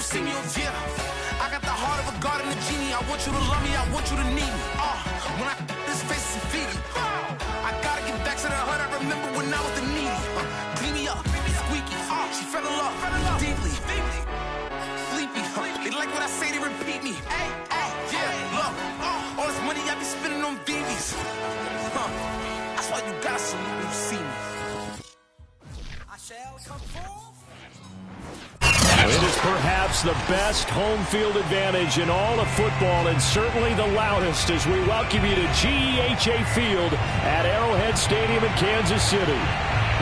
see me, oh yeah. I got the heart of a god and a genie. I want you to love me, I want you to need me. When I this face is Fiji. I gotta get back to the hood. I remember when I was the needy. Clean me up, squeaky. She fell in love deeply. Sleepy. They like what I say, they repeat me. Yeah, look. All this money I be spending on BBs. That's why you gotta salute when you see me. I shall come forth. It is perhaps the best home field advantage in all of football, and certainly the loudest, as we welcome you to GEHA Field at Arrowhead Stadium in Kansas City.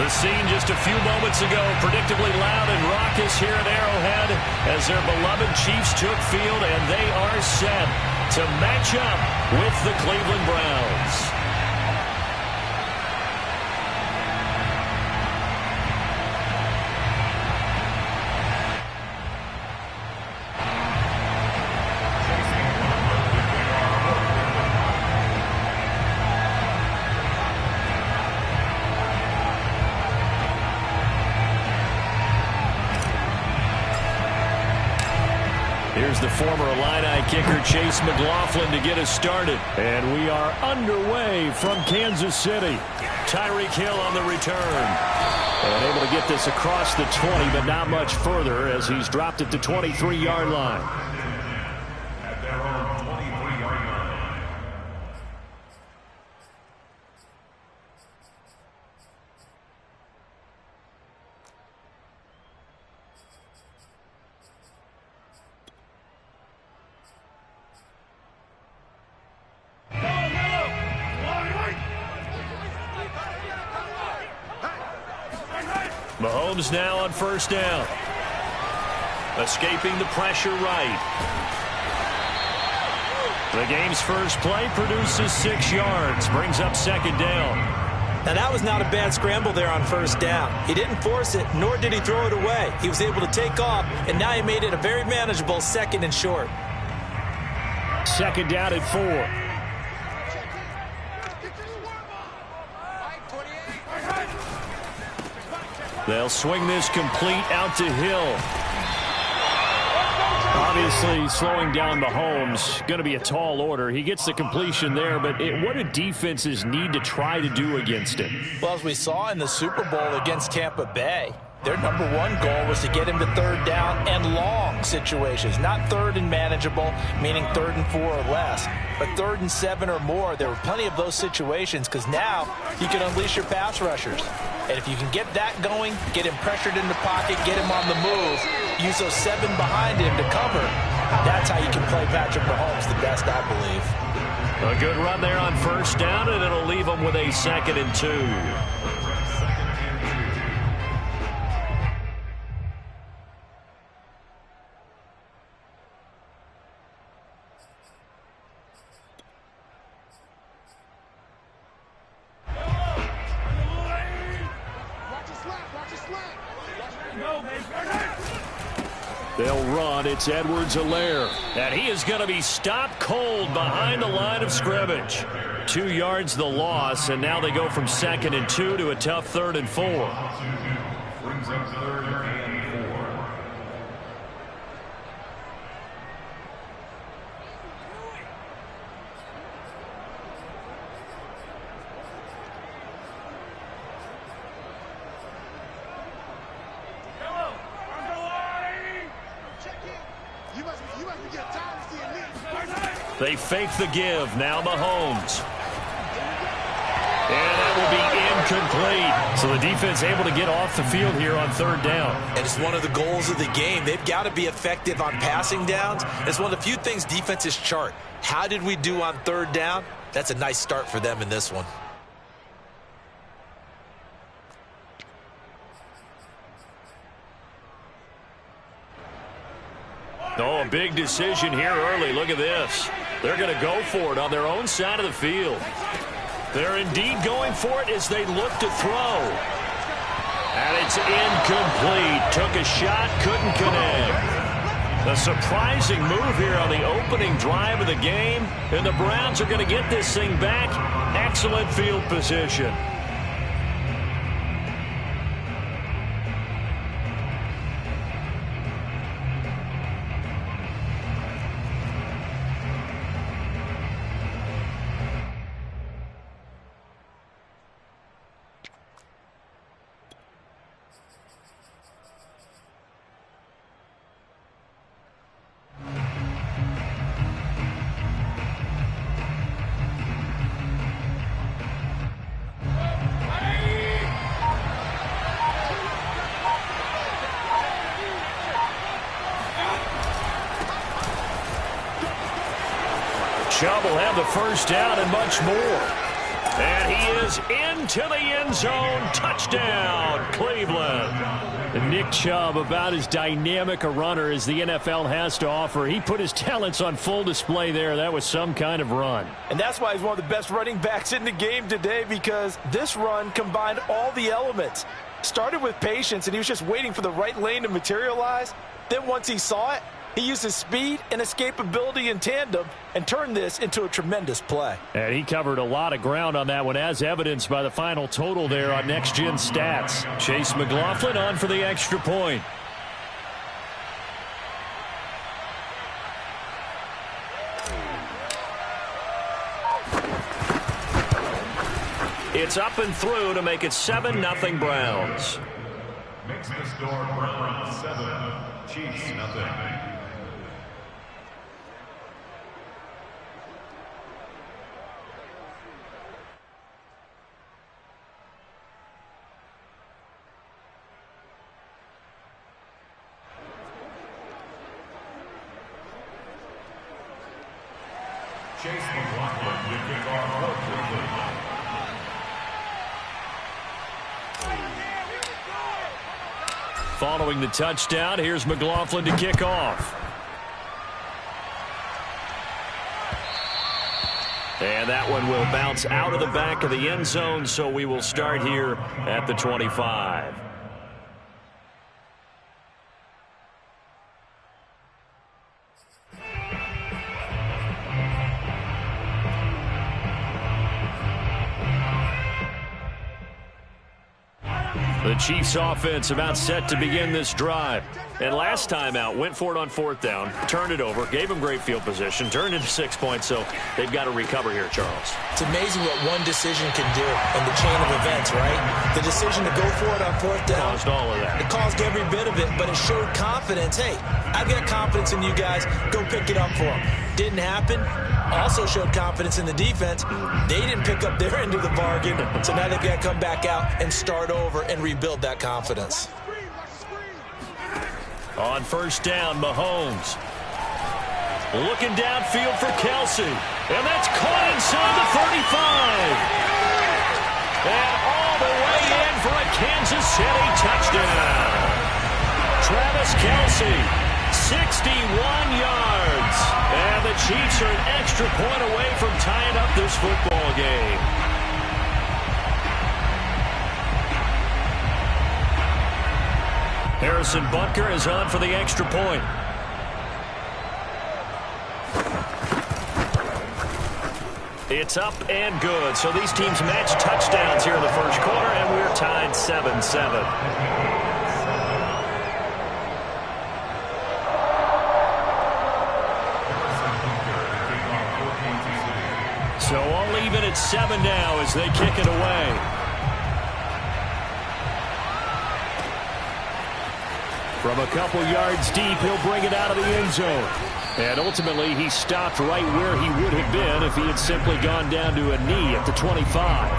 The scene just a few moments ago, predictably loud and raucous here at Arrowhead as their beloved Chiefs took field, and they are set to match up with the Cleveland Browns. Here's the former Illini kicker Chase McLaughlin to get us started. And we are underway from Kansas City. Tyreek Hill on the return. And able to get this across the 20, but not much further as he's dropped it to 23-yard line. At their own 23-yard line. Mahomes now on first down. Escaping the pressure right. The game's first play produces 6 yards. Brings up second down. Now that was not a bad scramble there on first down. He didn't force it, nor did he throw it away. He was able to take off, and now he made it a very manageable second and short. Second down at 4. They'll swing this complete out to Hill. Obviously slowing down Mahomes. Going to be a tall order. He gets the completion there, but what do defenses need to try to do against him? Well, as we saw in the Super Bowl against Tampa Bay, their number one goal was to get him to third down and long situations. Not third and manageable, meaning 3rd and 4 or less, but 3rd and 7 or more. There were plenty of those situations because now you can unleash your pass rushers. And if you can get that going, get him pressured in the pocket, get him on the move, use those 7 behind him to cover, that's how you can play Patrick Mahomes the best, I believe. A good run there on first down, and it'll leave him with a 2nd and 2. They'll run. It's Edwards-Helaire. And he is going to be stopped cold behind the line of scrimmage. 2 yards the loss, and now they go from 2nd and 2 to a tough 3rd and 4. Brings up 3rd and 4. They fake the give. Now Mahomes. And that will be incomplete. So the defense able to get off the field here on 3rd down. And it's one of the goals of the game. They've got to be effective on passing downs. It's one of the few things defenses chart. How did we do on 3rd down? That's a nice start for them in this one. Oh, a big decision here early. Look at this. They're going to go for it on their own side of the field. They're indeed going for it as they look to throw. And it's incomplete. Took a shot, couldn't connect. A surprising move here on the opening drive of the game. And the Browns are going to get this thing back. Excellent field position. Chubb will have the first down and much more. And he is into the end zone. Touchdown, Cleveland. And Nick Chubb, about as dynamic a runner as the NFL has to offer. He put his talents on full display there. That was some kind of run. And that's why he's one of the best running backs in the game today, because this run combined all the elements. Started with patience, and he was just waiting for the right lane to materialize. Then once he saw it, he used his speed and escapability in tandem and turned this into a tremendous play. And he covered a lot of ground on that one, as evidenced by the final total there on Next Gen Stats. Chase McLaughlin on for the extra point. It's up and through to make it 7-0 Browns. Makes the score Browns 7, Chiefs nothing. Chase McLaughlin to kick off for Cleveland. Following the touchdown, here's McLaughlin to kick off. And that one will bounce out of the back of the end zone, so we will start here at the 25. The Chiefs offense about set to begin this drive. And last time out, went for it on 4th down, turned it over, gave them great field position, turned into 6 points, so they've got to recover here, Charles. It's amazing what one decision can do in the chain of events, right? The decision to go for it on 4th down. Caused all of that. It caused every bit of it, but it showed confidence. Hey, I've got confidence in you guys. Go pick it up for them. Didn't happen. Also showed confidence in the defense. They didn't pick up their end of the bargain, so now they've got to come back out and start over and rebuild that confidence. On 1st down, Mahomes. Looking downfield for Kelsey. And that's caught inside the 35. And all the way in for a Kansas City touchdown. Travis Kelsey, 61 yards. And the Chiefs are an extra point away from tying up this football game. Harrison Butker is on for the extra point. It's up and good. So these teams match touchdowns here in the first quarter, and we're tied 7-7. So all even at 7 now as they kick it away. From a couple yards deep, he'll bring it out of the end zone. And ultimately, he stopped right where he would have been if he had simply gone down to a knee at the 25.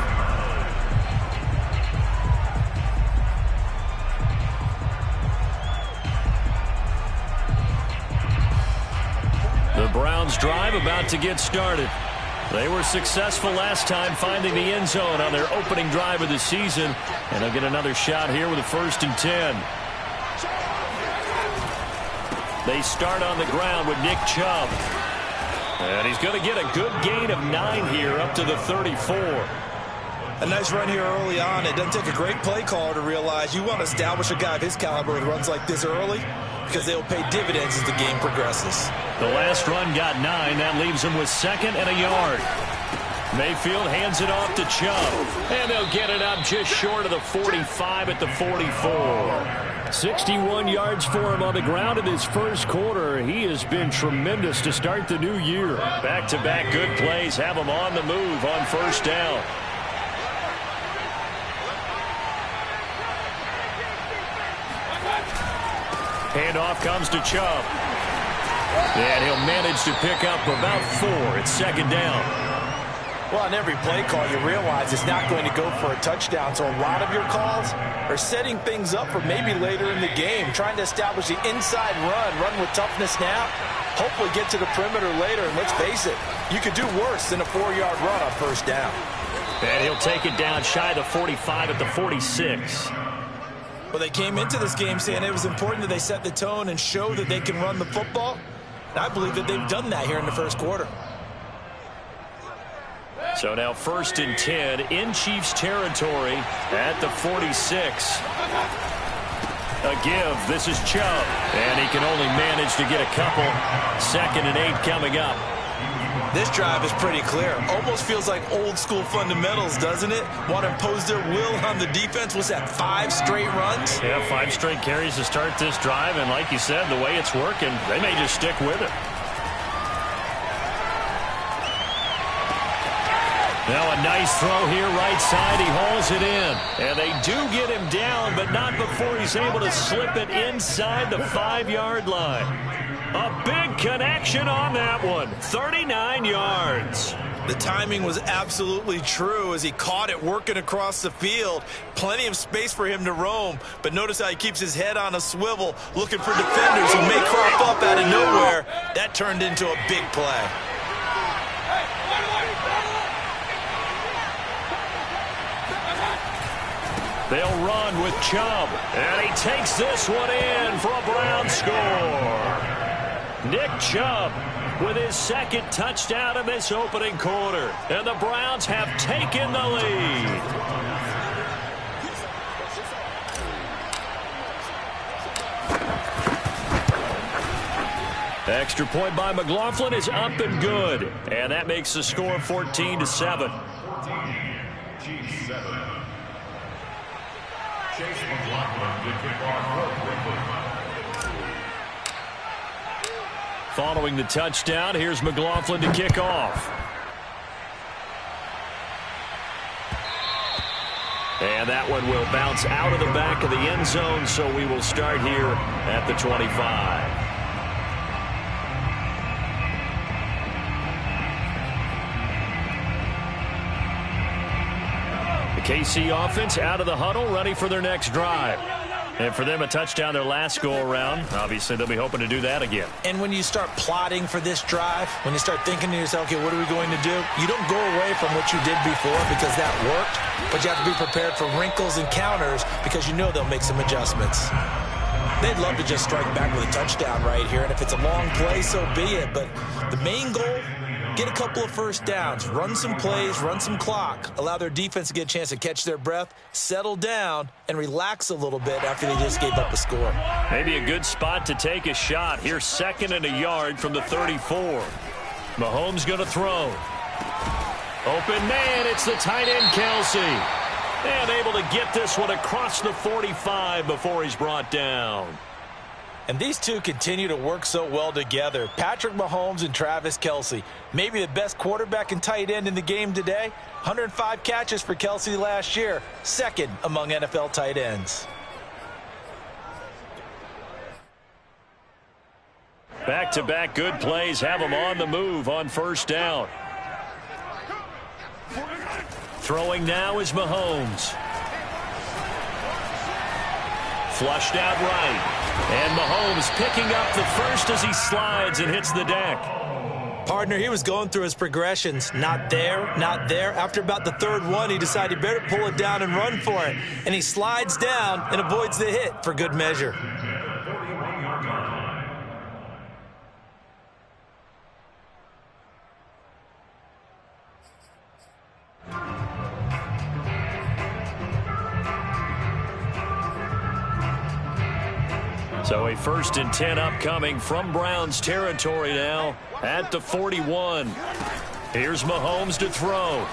The Browns drive about to get started. They were successful last time finding the end zone on their opening drive of the season. And they'll get another shot here with a 1st and 10. They start on the ground with Nick Chubb. And he's going to get a good gain of 9 here up to the 34. A nice run here early on. It doesn't take a great play caller to realize you want to establish a guy of his caliber with runs like this early, because they'll pay dividends as the game progresses. The last run got 9. That leaves him with 2nd and a yard. Mayfield hands it off to Chubb. And they'll get it up just short of the 45 at the 44. 61 yards for him on the ground in his first quarter. He has been tremendous to start the new year. Back-to-back good plays have him on the move on 1st down. Handoff comes to Chubb. And he'll manage to pick up about 4 at 2nd down. Well, on every play call, you realize it's not going to go for a touchdown, so a lot of your calls are setting things up for maybe later in the game, trying to establish the inside run with toughness now, hopefully get to the perimeter later, and let's face it, you could do worse than a 4-yard run on first down. And he'll take it down shy of the 45 at the 46. Well, they came into this game saying it was important that they set the tone and show that they can run the football. And I believe that they've done that here in the first quarter. So now 1st and 10 in Chiefs territory at the 46. A give. This is Chubb. And he can only manage to get a couple. 2nd and 8 coming up. This drive is pretty clear. Almost feels like old school fundamentals, doesn't it? Want to impose their will on the defense. What's that, 5 straight runs? Yeah, 5 straight carries to start this drive. And like you said, the way it's working, they may just stick with it. Now a nice throw here right side. He hauls it in. And they do get him down, but not before he's able to slip it inside the 5-yard line. A big connection on that one. 39 yards. The timing was absolutely true as he caught it working across the field. Plenty of space for him to roam. But notice how he keeps his head on a swivel, looking for defenders who may crop up out of nowhere. That turned into a big play. They'll run with Chubb. And he takes this one in for a Brown score. Nick Chubb with his 2nd touchdown in this opening quarter. And the Browns have taken the lead. Extra point by McLaughlin is up and good. And that makes the score 14-7. Chiefs 7. Chase McLaughlin to kick off for Brooklyn. Following the touchdown, here's McLaughlin to kick off. And that one will bounce out of the back of the end zone, so we will start here at the 25. The KC offense out of the huddle, ready for their next drive. And for them, a touchdown their last go-around. Obviously, they'll be hoping to do that again. And when you start plotting for this drive, when you start thinking to yourself, okay, what are we going to do? You don't go away from what you did before because that worked, but you have to be prepared for wrinkles and counters because you know they'll make some adjustments. They'd love to just strike back with a touchdown right here, and if it's a long play, so be it. But the main goal, get a couple of first downs, run some plays, run some clock, allow their defense to get a chance to catch their breath, settle down, and relax a little bit after they just gave up a score. Maybe a good spot to take a shot. Here's 2nd and a yard from the 34. Mahomes going to throw. Open man, it's the tight end Kelsey. And able to get this one across the 45 before he's brought down. And these two continue to work so well together. Patrick Mahomes and Travis Kelce. Maybe the best quarterback and tight end in the game today. 105 catches for Kelce last year. 2nd among NFL tight ends. Back-to-back good plays have him on the move on first down. Throwing now is Mahomes. Flushed out right. And Mahomes picking up the first as he slides and hits the deck. Partner, he was going through his progressions. Not there, not there. After about the 3rd one, he decided he better pull it down and run for it. And he slides down and avoids the hit for good measure. So a 1st and 10 upcoming from Browns territory now at the 41. Here's Mahomes to throw.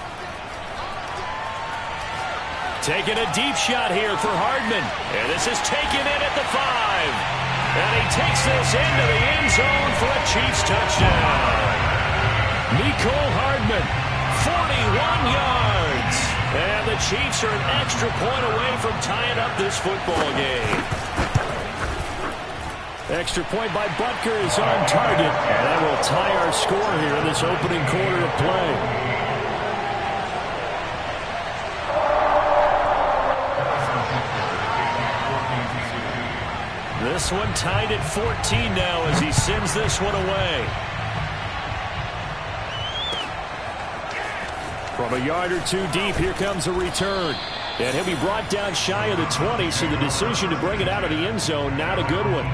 Taking a deep shot here for Hardman. And this is taken in at the 5. And he takes this into the end zone for a Chiefs touchdown. Mecole Hardman, 41 yards. And the Chiefs are an extra point away from tying up this football game. Extra point by Butker is on target. And that will tie our score here in this opening quarter of play. This one tied at 14 now as he sends this one away. From a yard or two deep, here comes a return. And he'll be brought down shy of the 20, so the decision to bring it out of the end zone, not a good one.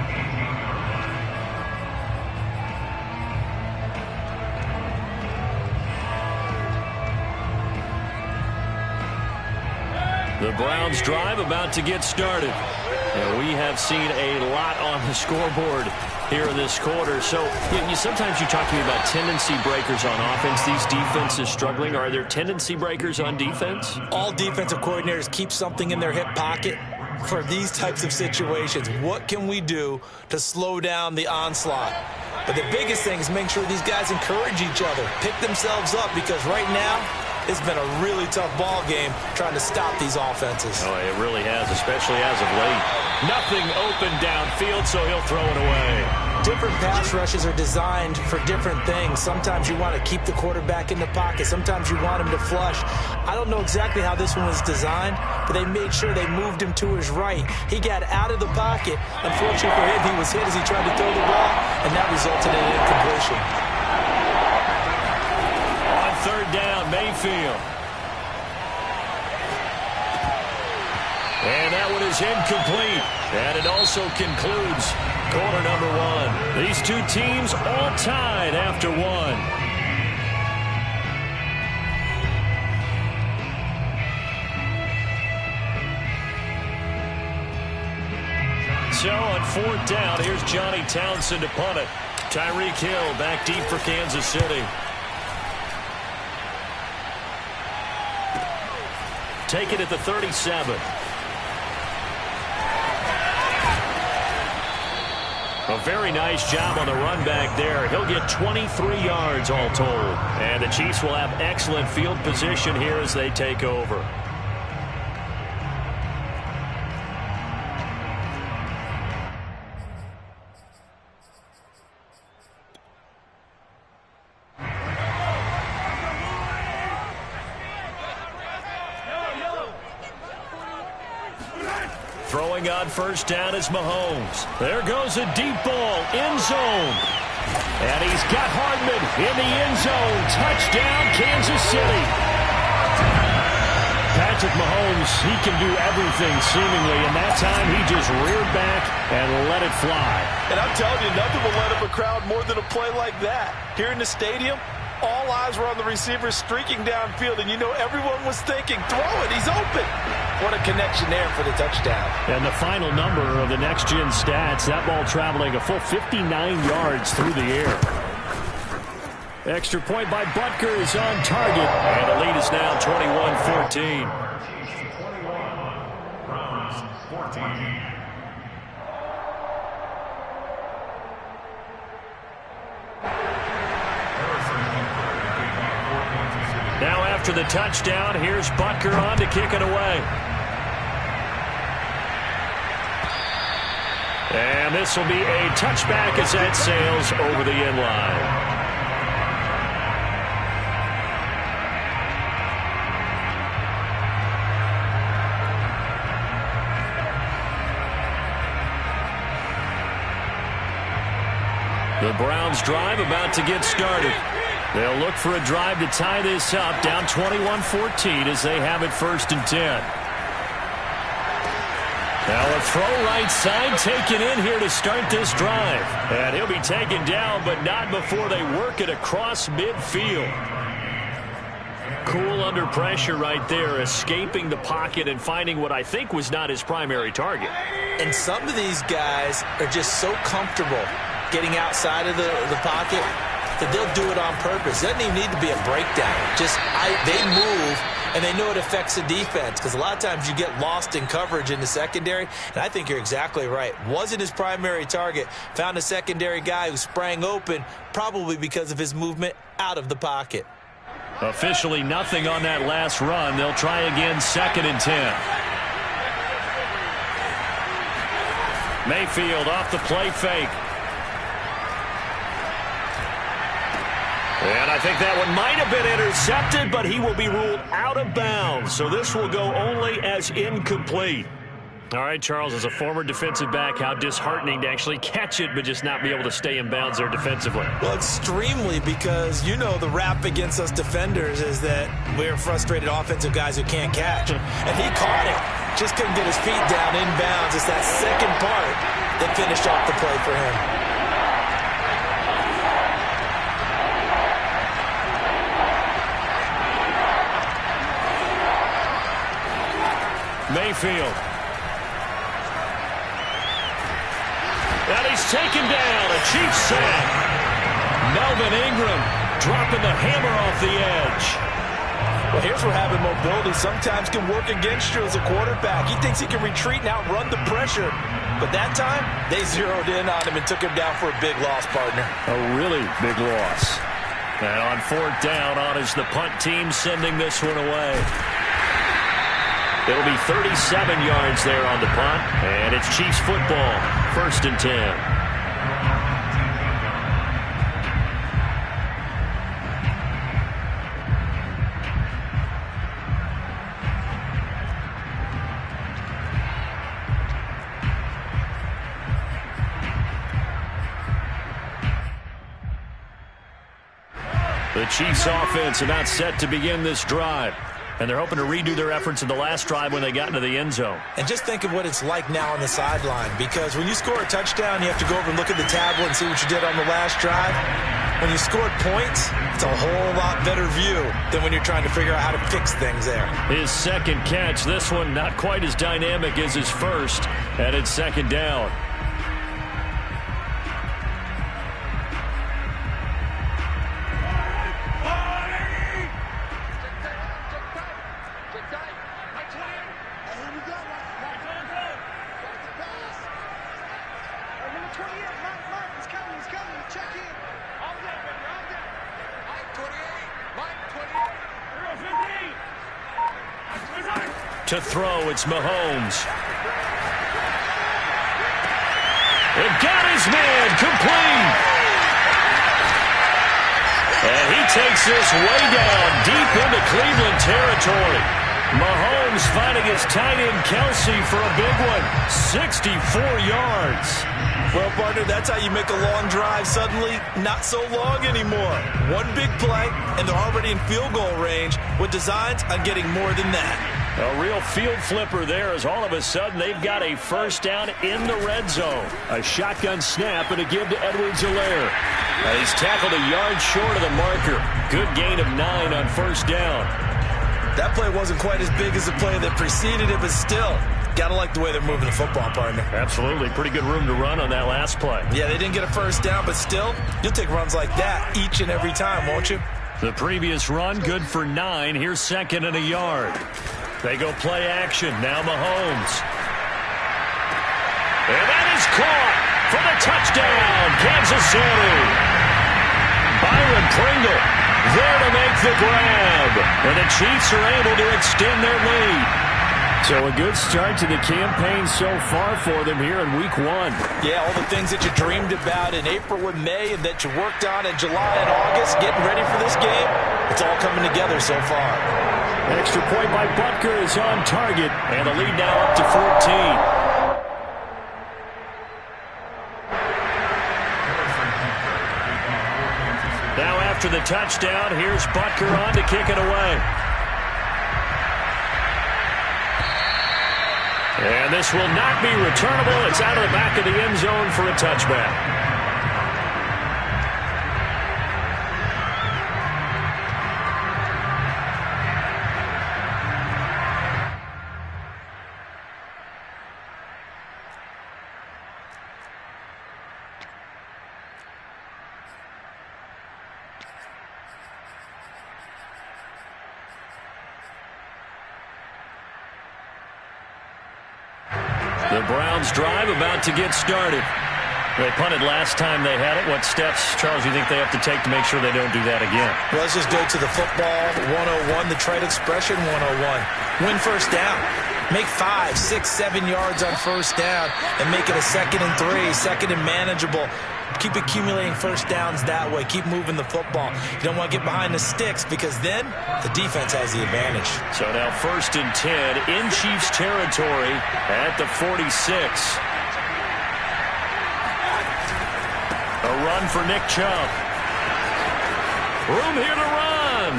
The Browns drive about to get started. And we have seen a lot on the scoreboard here in this quarter. So sometimes you talk to me about tendency breakers on offense. These defenses struggling. Are there tendency breakers on defense? All defensive coordinators keep something in their hip pocket for these types of situations. What can we do to slow down the onslaught? But the biggest thing is make sure these guys encourage each other, pick themselves up, because right now it's been a really tough ball game trying to stop these offenses. Oh, it really has, especially as of late. Nothing open downfield, so he'll throw it away. Different pass rushes are designed for different things. Sometimes you want to keep the quarterback in the pocket. Sometimes you want him to flush. I don't know exactly how this one was designed, but they made sure they moved him to his right. He got out of the pocket. Unfortunately for him, he was hit as he tried to throw the ball, and that resulted in an incompletion. On third down, Mayfield. And that one is incomplete. And it also concludes quarter number one. These two teams all tied after one. So on fourth down, here's Johnny Townsend to punt it. Tyreek Hill back deep for Kansas City. Take it at the 37. A very nice job on the run back there. He'll get 23 yards all told. And the Chiefs will have excellent field position here as they take over. Throwing on first down is Mahomes. There goes a deep ball, end zone. And he's got Hardman in the end zone. Touchdown, Kansas City. Patrick Mahomes, he can do everything seemingly, and that time he just reared back and let it fly. And I'm telling you, nothing will light up a crowd more than a play like that. Here in the stadium, all eyes were on the receiver streaking downfield, and you know everyone was thinking, throw it, he's open. What a connection there for the touchdown. And the final number of the next-gen stats, that ball traveling a full 59 yards through the air. Extra point by Butker is on target, and the lead is now 21-14. 21, Browns 14. Now after the touchdown, here's Butker on to kick it away. And this will be a touchback as that sails over the end line. The Browns drive about to get started. They'll look for a drive to tie this up, down 21-14 as they have it 1st and 10. Now a throw right side taken in here to start this drive. And he'll be taken down, but not before they work it across midfield. Cool under pressure right there, escaping the pocket and finding what I think was not his primary target. And some of these guys are just so comfortable getting outside of the pocket that they'll do it on purpose. It doesn't even need to be a breakdown. They move, and they know it affects the defense, because a lot of times you get lost in coverage in the secondary, and I think you're exactly right. Wasn't his primary target. Found a secondary guy who sprang open, probably because of his movement out of the pocket. Officially nothing on that last run. They'll try again 2nd and 10. Mayfield off the play fake. And I think that one might have been intercepted, but he will be ruled out of bounds. So this will go only as incomplete. All right, Charles, as a former defensive back, how disheartening to actually catch it but just not be able to stay in bounds there defensively. Well, extremely, because you know the rap against us defenders is that we're frustrated offensive guys who can't catch. And he caught it. Just couldn't get his feet down in bounds. It's that second part that finished off the play for him. Mayfield. And he's taken down. A Chiefs sack. Melvin Ingram dropping the hammer off the edge. Well, here's where having mobility sometimes can work against you as a quarterback. He thinks he can retreat and outrun the pressure. But that time, they zeroed in on him and took him down for a big loss, partner. A really big loss. And on fourth down, on is the punt team sending this one away. It'll be 37 yards there on the punt, and it's Chiefs football, 1st and 10. The Chiefs offense about set to begin this drive. And they're hoping to redo their efforts in the last drive when they got into the end zone. And just think of what it's like now on the sideline, because when you score a touchdown, you have to go over and look at the tablet and see what you did on the last drive. When you scored points, it's a whole lot better view than when you're trying to figure out how to fix things there. His second catch, this one not quite as dynamic as his first, and it's 2nd down. To throw, it's Mahomes. It got his man complete. And he takes this way down deep into Cleveland territory. Mahomes finding his tight end Kelsey for a big one. 64 yards. Well, partner, that's how you make a long drive suddenly not so long anymore. One big play, and they're already in field goal range with designs on getting more than that. A real field flipper there, as all of a sudden they've got a first down in the red zone. A shotgun snap and a give to Edwards-Helaire. And he's tackled a yard short of the marker. Good gain of 9 on first down. That play wasn't quite as big as the play that preceded it, but still, gotta like the way they're moving the football, partner. Absolutely. Pretty good room to run on that last play. Yeah, they didn't get a first down, but still, you'll take runs like that each and every time, won't you? The previous run, good for 9. Here's 2nd and a yard. They go play action. Now Mahomes. And that is caught for the touchdown, Kansas City. Byron Pringle there to make the grab. And the Chiefs are able to extend their lead. So a good start to the campaign so far for them here in week 1. Yeah, all the things that you dreamed about in April and May and that you worked on in July and August, getting ready for this game, it's all coming together so far. Extra point by Butker is on target, and the lead now up to 14. Now after the touchdown, here's Butker on to kick it away. And this will not be returnable. It's out of the back of the end zone for a touchback. The Browns drive about to get started. They punted last time they had it. What steps, Charles, do you think they have to take to make sure they don't do that again? Well, let's just go to the football 101, the trade expression 101. Win first down. Make 5, 6, 7 yards on first down and make it a 2nd and 3, 2nd and manageable. Keep accumulating first downs that way. Keep moving the football. You don't want to get behind the sticks because then the defense has the advantage. So now 1st and 10 in Chiefs territory at the 46. A run for Nick Chubb. Room here to run.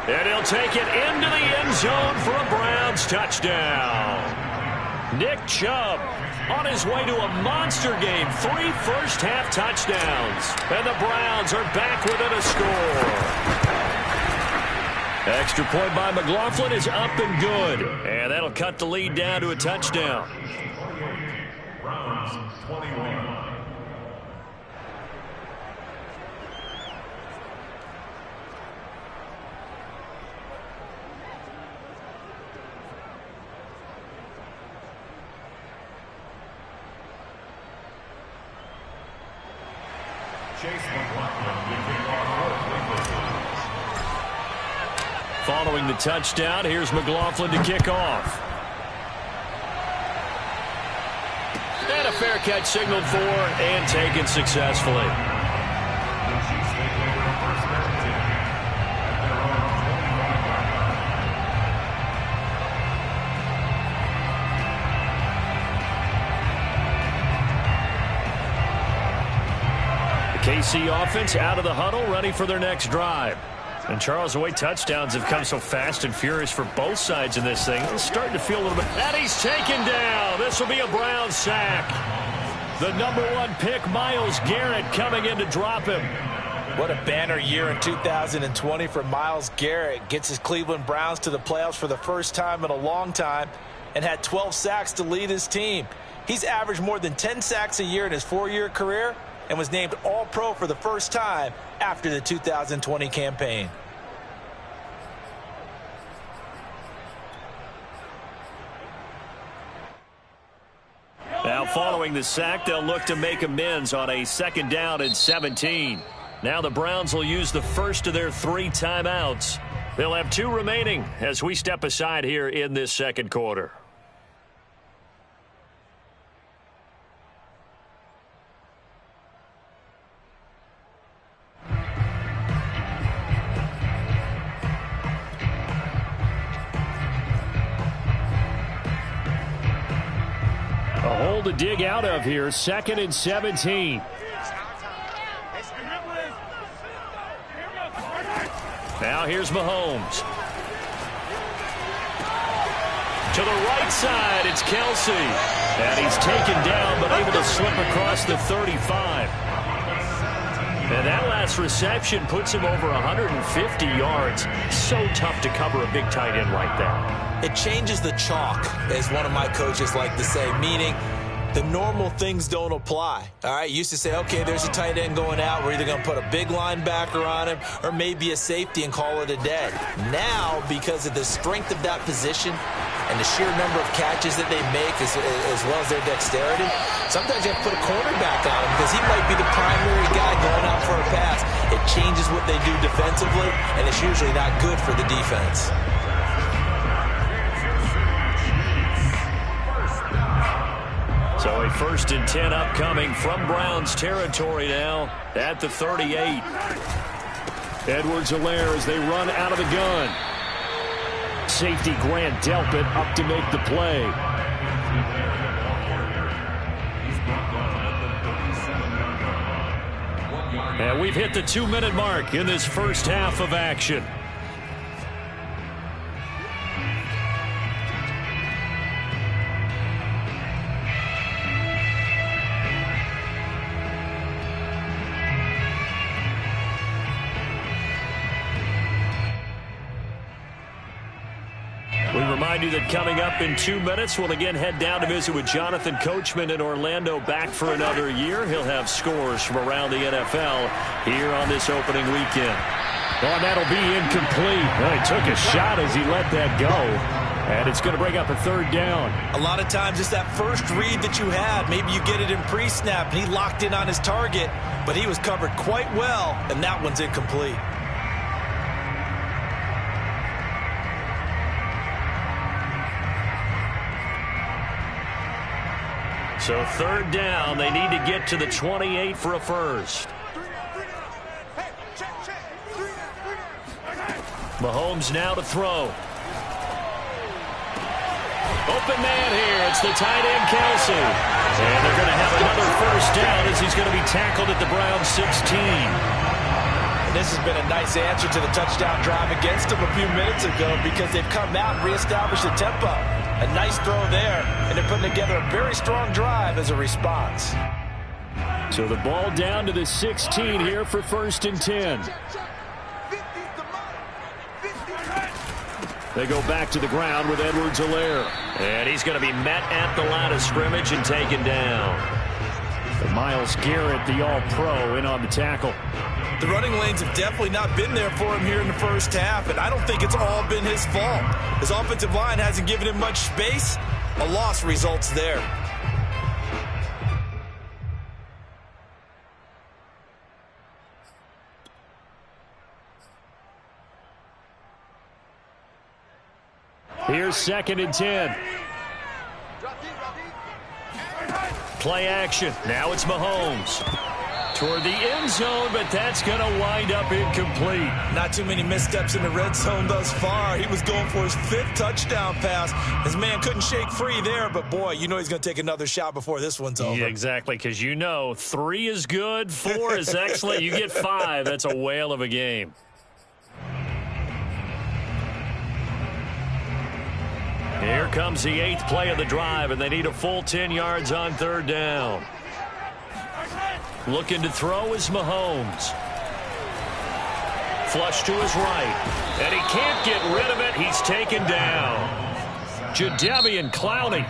And he'll take it into the end zone for a Browns touchdown. Nick Chubb on his way to a monster game. 3 first-half touchdowns. And the Browns are back within a score. Extra point by McLaughlin is up and good. And that'll cut the lead down to a touchdown. Browns 21. Following the touchdown, here's McLaughlin to kick off. And a fair catch signaled for and taken successfully. KC offense out of the huddle, ready for their next drive. And Charles, the way touchdowns have come so fast and furious for both sides in this thing, it's starting to feel a little bit. And he's taken down. This will be a Brown sack. The #1 pick, Myles Garrett, coming in to drop him. What a banner year in 2020 for Myles Garrett. Gets his Cleveland Browns to the playoffs for the first time in a long time and had 12 sacks to lead his team. He's averaged more than 10 sacks a year in his 4-year career and was named All-Pro for the first time after the 2020 campaign. Now following the sack, they'll look to make amends on a 2nd down and 17. Now the Browns will use the first of their 3 timeouts. They'll have 2 remaining as we step aside here in this 2nd quarter. A hole to dig out of here, 2nd and 17. Now here's Mahomes. To the right side, it's Kelsey. And he's taken down, but able to slip across the 35. And that last reception puts him over 150 yards. So tough to cover a big tight end like that. It changes the chalk, as one of my coaches like to say, meaning the normal things don't apply. All right, used to say, okay, there's a tight end going out. We're either going to put a big linebacker on him or maybe a safety and call it a day. Now, because of the strength of that position and the sheer number of catches that they make as well as their dexterity, sometimes you have to put a cornerback on him because he might be the primary guy going out for a pass. It changes what they do defensively, and it's usually not good for the defense. So a 1st and 10 upcoming from Browns territory now at the 38. Edwards-Helaire as they run out of the gun. Safety Grant Delpit up to make the play. And we've hit the 2-minute mark in this first half of action. We remind you that coming up in 2 minutes, we'll again head down to visit with Jonathan Coachman in Orlando, back for another year. He'll have scores from around the NFL here on this opening weekend. Oh, and that'll be incomplete. Well, he took a shot as he let that go. And it's going to bring up a 3rd down. A lot of times it's that first read that you had. Maybe you get it in pre-snap, and he locked in on his target, but he was covered quite well, and that one's incomplete. So third down, they need to get to the 28 for a first. Mahomes now to throw. Open man here. It's the tight end, Kelsey. And they're going to have another first down as he's going to be tackled at the Browns 16. And this has been a nice answer to the touchdown drive against them a few minutes ago because they've come out and reestablished the tempo. A nice throw there, and they're putting together a very strong drive as a response. So the ball down to the 16 here for first and 10. They go back to the ground with Edwards-Helaire. And he's going to be met at the line of scrimmage and taken down. Myles Garrett, the All-Pro, in on the tackle. The running lanes have definitely not been there for him here in the first half, and I don't think it's all been his fault. His offensive line hasn't given him much space. A loss results there. Here's second and 10. Play action. Now it's Mahomes. Toward the end zone, but that's going to wind up incomplete. Not too many missteps in the red zone thus far. He was going for his 5th touchdown pass. His man couldn't shake free there, but boy, you know he's going to take another shot before this one's over. Yeah, exactly, because you know 3 is good, 4 is excellent. You get 5, that's a whale of a game. Here comes the 8th play of the drive, and they need a full 10 yards on third down. Looking to throw is Mahomes. Flush to his right. And he can't get rid of it. He's taken down. Jadeveon Clowney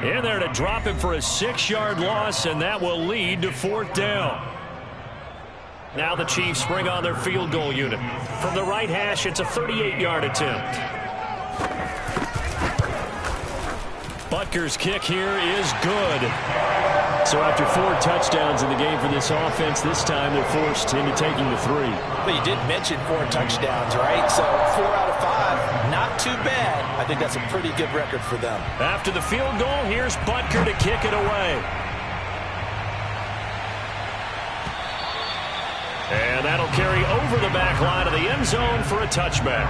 in there to drop him for a 6-yard loss, and that will lead to fourth down. Now the Chiefs bring on their field goal unit. From the right hash, it's a 38-yard attempt. Butker's kick here is good. So after 4 touchdowns in the game for this offense, this time they're forced into taking the 3. But you did mention 4 touchdowns, right? So 4 out of 5, not too bad. I think that's a pretty good record for them. After the field goal, here's Butker to kick it away. And that'll carry over the back line of the end zone for a touchback.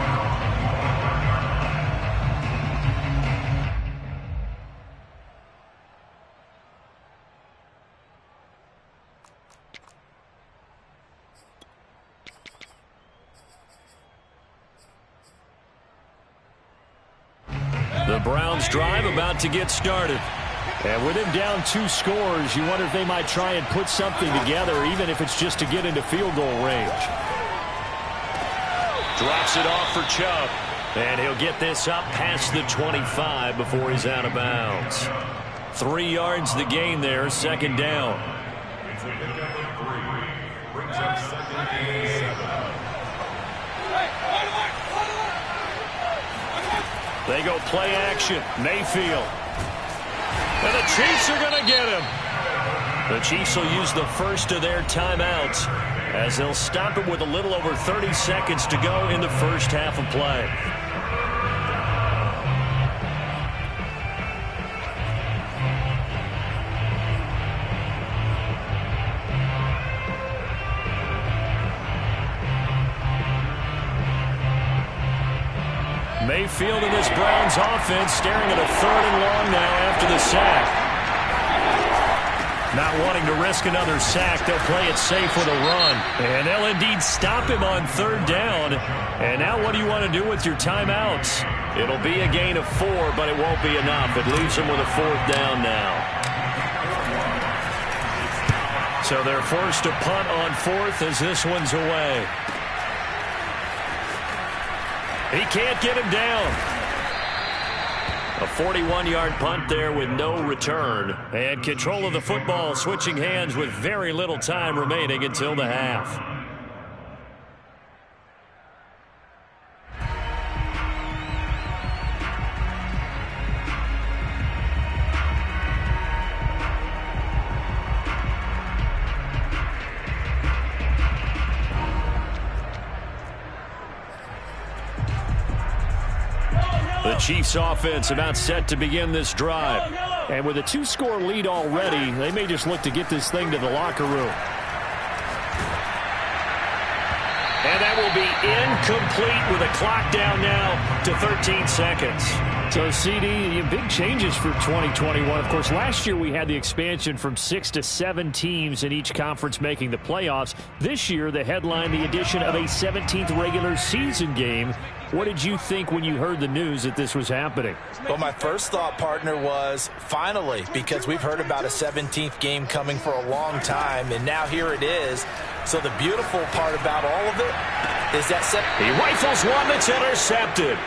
The Browns drive about to get started. And with him down 2 scores, you wonder if they might try and put something together, even if it's just to get into field goal range. Drops it off for Chubb. And he'll get this up past the 25 before he's out of bounds. 3 yards the gain there, second down. They go play action. Mayfield. And the Chiefs are going to get him. The Chiefs will use the first of their timeouts as they'll stop it with a little over 30 seconds to go in the first half of play. Mayfield in this Browns offense staring at a 3rd and long now after the sack. Not wanting to risk another sack, they'll play it safe with a run. And they'll indeed stop him on 3rd down. And now what do you want to do with your timeouts? It'll be a gain of 4, but it won't be enough. It leaves them with a 4th down now. So they're forced to punt on 4th as this one's away. He can't get him down. A 41-yard punt there with no return. And control of the football switching hands with very little time remaining until the half. The Chiefs offense about set to begin this drive. And with a 2-score lead already, they may just look to get this thing to the locker room. And that will be incomplete with a clock down now to 13 seconds. So, CD, big changes for 2021. Of course, last year we had the expansion from 6 to 7 teams in each conference making the playoffs. This year, the headline, the addition of a 17th regular season game. What did you think when you heard the news that this was happening? Well, my first thought, partner, was finally, because we've heard about a 17th game coming for a long time, and now here it is. So the beautiful part about all of it is that he rifles one that's intercepted.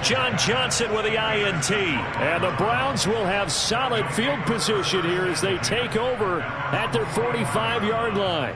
John Johnson with the INT. And the Browns will have solid field position here as they take over at their 45-yard line.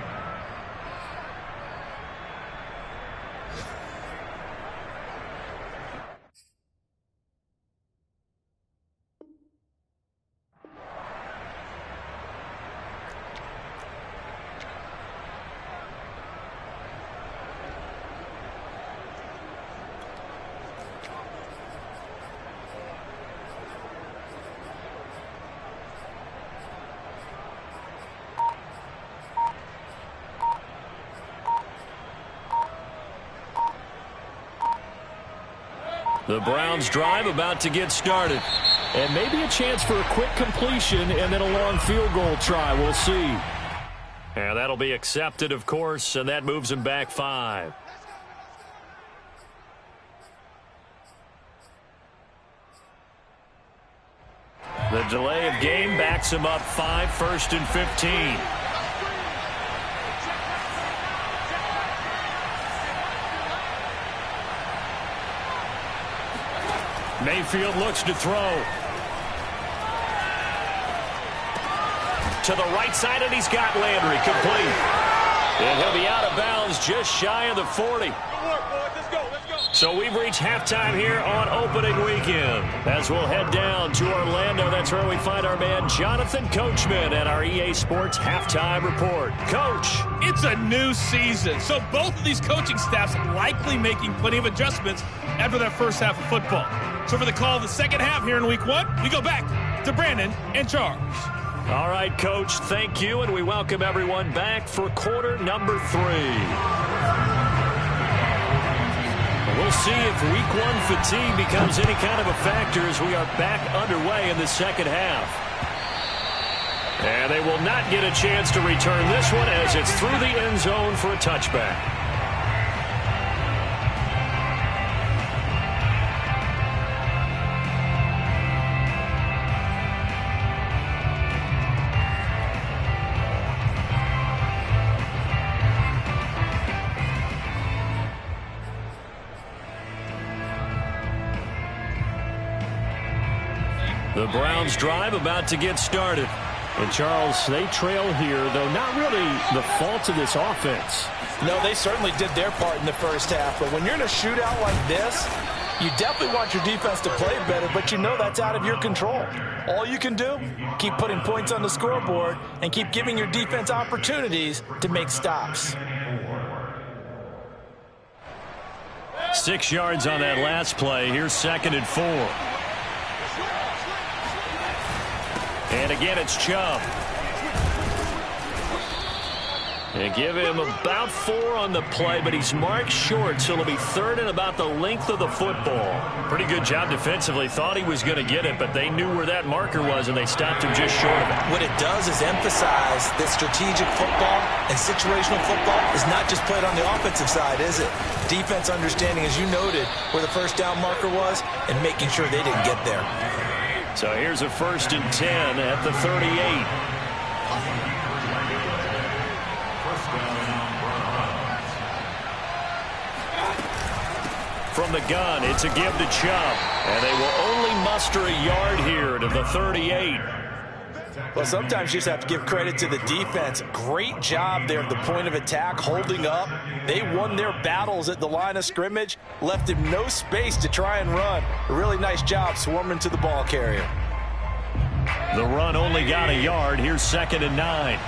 The Browns drive about to get started. And maybe a chance for a quick completion and then a long field goal try. We'll see. And that'll be accepted, of course, and that moves him back 5. The delay of game backs him up 5, 1st and 15. Mayfield looks to throw. To the right side, and he's got Landry complete. And he'll be out of bounds just shy of the 40. So we've reached halftime here on opening weekend. As we'll head down to Orlando, that's where we find our man Jonathan Coachman at our EA Sports Halftime Report. Coach. It's a new season, so both of these coaching staffs likely making plenty of adjustments after that first half of football. So for the call of the second half here in week 1, we go back to Brandon and Charles. All right, Coach, thank you, and we welcome everyone back for quarter number 3. We'll see if week 1 fatigue becomes any kind of a factor as we are back underway in the second half. And they will not get a chance to return this one as it's through the end zone for a touchback. The Browns drive about to get started. And, Charles, they trail here, though not really the fault of this offense. No, they certainly did their part in the first half. But when you're in a shootout like this, you definitely want your defense to play better, but you know that's out of your control. All you can do, keep putting points on the scoreboard and keep giving your defense opportunities to make stops. 6 yards on that last play. Here's 2nd and 4. And again, it's Chubb. And give him about 4 on the play, but he's marked short, so it'll be 3rd and about the length of the football. Pretty good job defensively. Thought he was going to get it, but they knew where that marker was, and they stopped him just short of it. What it does is emphasize that strategic football and situational football is not just played on the offensive side, is it? Defense understanding, as you noted, where the first down marker was and making sure they didn't get there. So here's a 1st and 10 at the 38. From the gun, it's a give to Chubb. And they will only muster a yard here to the 38. Well, sometimes you just have to give credit to the defense. Great job there at the point of attack, holding up. They won their battles at the line of scrimmage, left him no space to try and run. A really nice job swarming to the ball carrier. The run only got a yard. Here's 2nd and 9.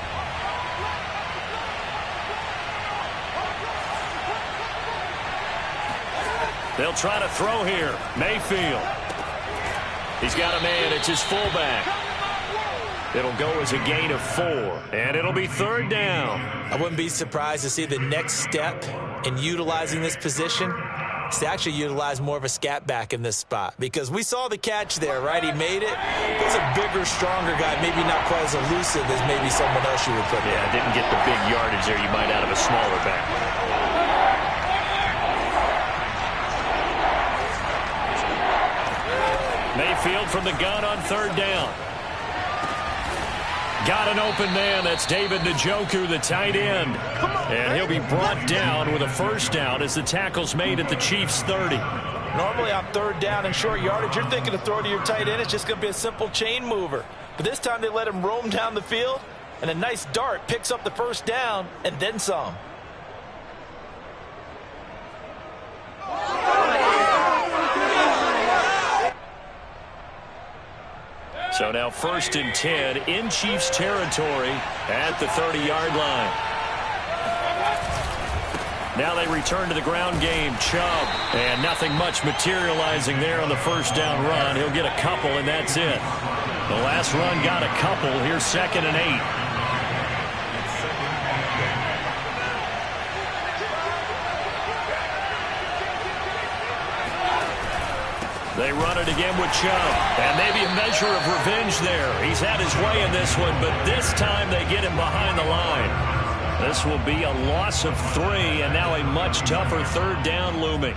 They'll try to throw here. Mayfield. He's got a man. It's his fullback. It'll go as a gain of 4, and it'll be 3rd down. I wouldn't be surprised to see the next step in utilizing this position is to actually utilize more of a scat back in this spot, because we saw the catch there, right? He made it. He's a bigger, stronger guy, maybe not quite as elusive as maybe someone else you would put there. Yeah, didn't get the big yardage there you might out of a smaller back. Mayfield from the gun on 3rd down. Got an open man. That's David Njoku, the tight end. And he'll be brought down with a 1st down as the tackle's made at the Chiefs' 30. Normally on 3rd down and short yardage, you're thinking to throw to your tight end. It's just going to be a simple chain mover. But this time they let him roam down the field, and a nice dart picks up the 1st down and then some. So now 1st and 10 in Chiefs territory at the 30-yard line. Now they return to the ground game. Chubb, and nothing much materializing there on the 1st down run. He'll get a couple, and that's it. The last run got a couple. Here's 2nd and 8. They run it again with Chubb, and maybe a measure of revenge there. He's had his way in this one, but this time they get him behind the line. This will be a loss of 3, and now a much tougher 3rd down looming.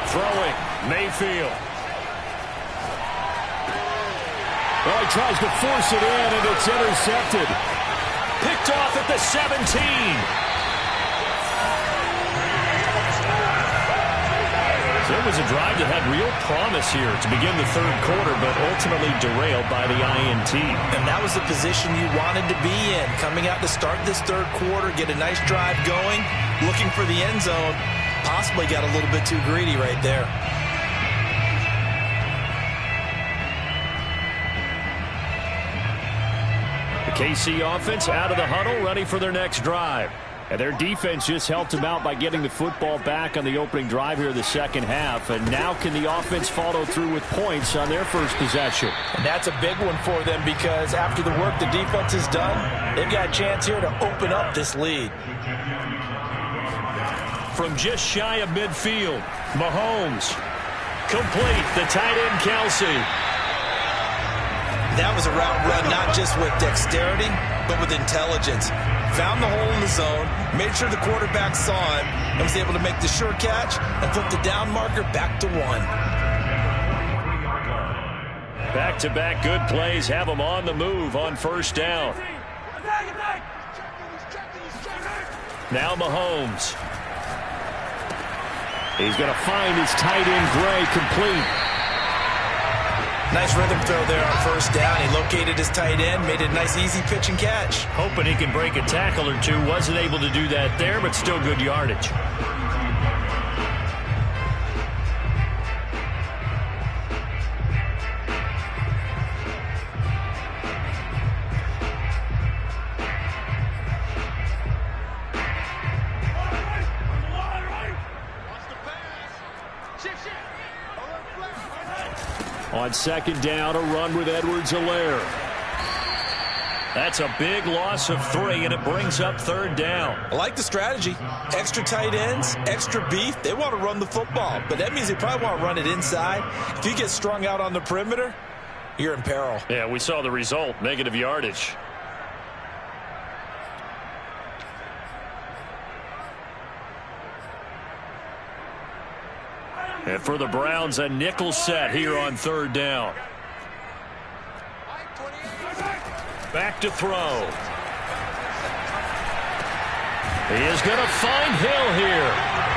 Throwing, Mayfield. Well, he tries to force it in, and it's intercepted. Picked off at the 17. So it was a drive that had real promise here to begin the 3rd quarter, but ultimately derailed by the INT. And that was the position you wanted to be in. Coming out to start this 3rd quarter, get a nice drive going, looking for the end zone. Possibly got a little bit too greedy right there. The KC offense out of the huddle, ready for their next drive. And their defense just helped them out by getting the football back on the opening drive here in the 2nd half. And now can the offense follow through with points on their first possession? And that's a big one for them, because after the work the defense has done, they've got a chance here to open up this lead. From just shy of midfield, Mahomes. Complete, the tight end, Kelsey. That was a route run not just with dexterity, but with intelligence. Found the hole in the zone, made sure the quarterback saw him, and was able to make the sure catch and flip the down marker back to 1. Back-to-back good plays have them on the move on 1st down. Now Mahomes. He's going to find his tight end, Gray, complete. Nice rhythm throw there on 1st down. He located his tight end, made it a nice easy pitch and catch. Hoping he can break a tackle or two. Wasn't able to do that there, but still good yardage. On 2nd down, a run with Edwards-Helaire. That's a big loss of 3, and it brings up 3rd down. I like the strategy. Extra tight ends, extra beef. They want to run the football, but that means they probably want to run it inside. If you get strung out on the perimeter, you're in peril. Yeah, we saw the result, negative yardage. And for the Browns, a nickel set here on 3rd down. Back to throw. He is going to find Hill here.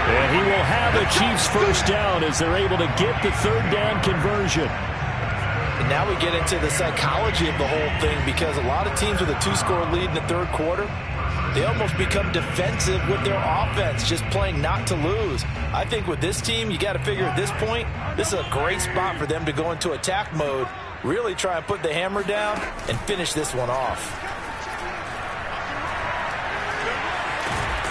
And he will have a Chiefs 1st down as they're able to get the 3rd down conversion. And now we get into the psychology of the whole thing, because a lot of teams with a 2-score lead in the 3rd quarter, they almost become defensive with their offense, just playing not to lose. I think with this team, you got to figure at this point, this is a great spot for them to go into attack mode Really try and put the hammer down and finish this one off.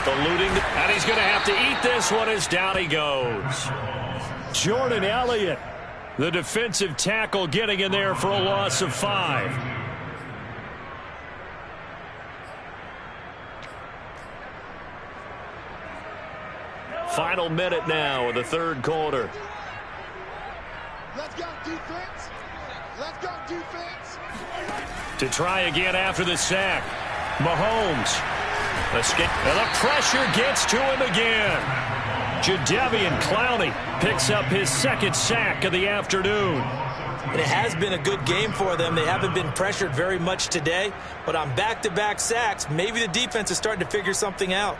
Eluding, and he's going to have to eat this one as down he goes. Jordan Elliott, the defensive tackle, getting in there for a loss of 5. Final minute now of the third quarter. Let's go defense. Let's go defense. To try again after the sack. Mahomes. Escape. And the pressure gets to him again. Jadeveon Clowney picks up his second sack of the afternoon. And it has been a good game for them. They haven't been pressured very much today. But on back-to-back sacks, maybe the defense is starting to figure something out.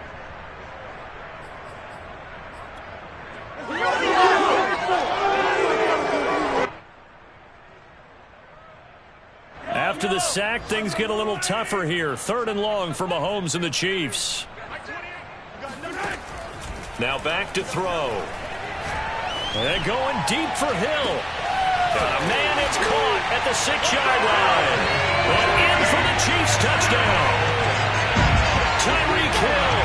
After the sack, things get a little tougher here. 3rd and long for Mahomes and the Chiefs. Now back to throw. And going deep for Hill. Man, it's caught at the 6-yard line. And in for the Chiefs touchdown. Tyreek Hill,